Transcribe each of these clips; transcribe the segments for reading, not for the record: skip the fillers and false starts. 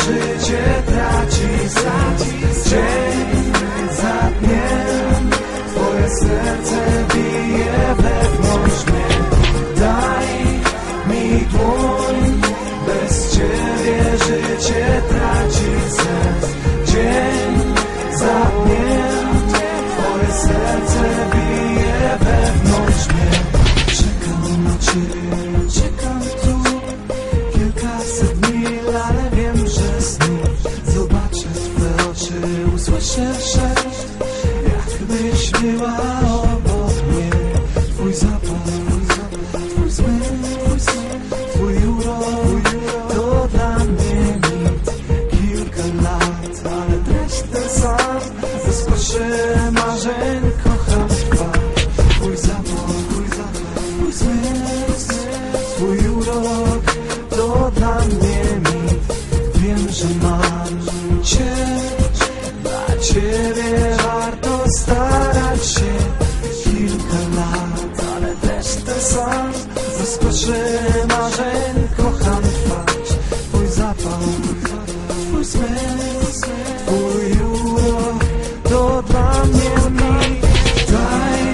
Życie traci sens, dzień za dniem. Twoje serce bije wewnątrz mnie. Daj mi dłoń, bez ciebie życie traci sens, dzień za dniem. Twoje serce bije wewnątrz mnie. Czekam na ciebie, czekam tu kilkaset mil, ale wiem, że znów zobaczę twe oczy, usłyszę sześć, jakbyś była obok mnie. Twój zapach, twój smysł, twój urok to dla mnie nic. Kilka lat, ale treść ten sam, rozkoszy marzeń kocham twarz. Twój zapach, twój smysł, twój urok to dla mnie mit. Wiem, że mam cię, dla ciebie warto starać się. Kilka lat, ale też ten sam, rozkoszy marzeń kocham twarz. Twój zapach, twój smysł, twój urok to dla mnie mit. Daj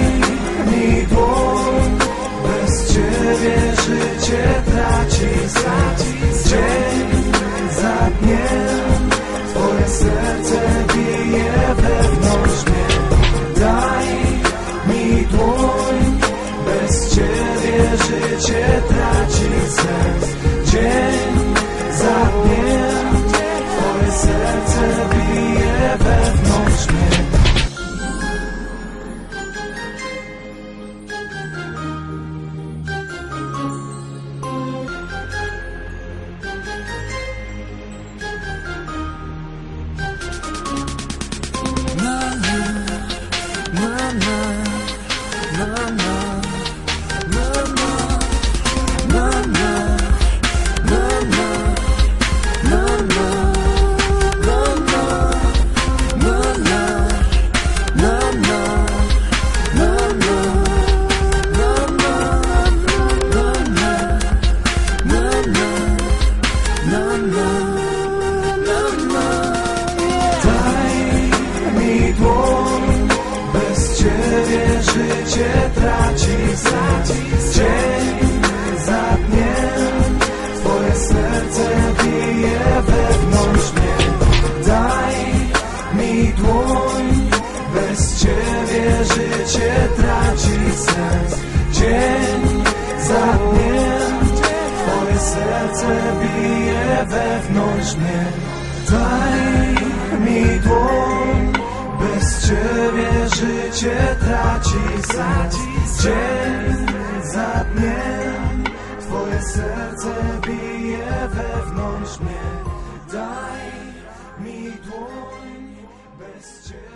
mi dłoń, bez ciebie życie traci sens, dzień za dniem. Twoje serce bije wewnątrz mnie. Daj mi dłoń, bez ciebie życie traci sens, dzień za dniem. Twoje serce bije wewnątrz mnie. Życie traci sens, dzień za dniem. Twoje serce bije wewnątrz mnie. Daj mi dłoń, bez ciebie życie traci sens, dzień za dniem. Twoje serce bije wewnątrz mnie. Daj mi dłoń, bez ciebie życie traci sens, dzień za dniem. Twoje serce bije wewnątrz mnie. Daj mi dłoń, bez ciebie.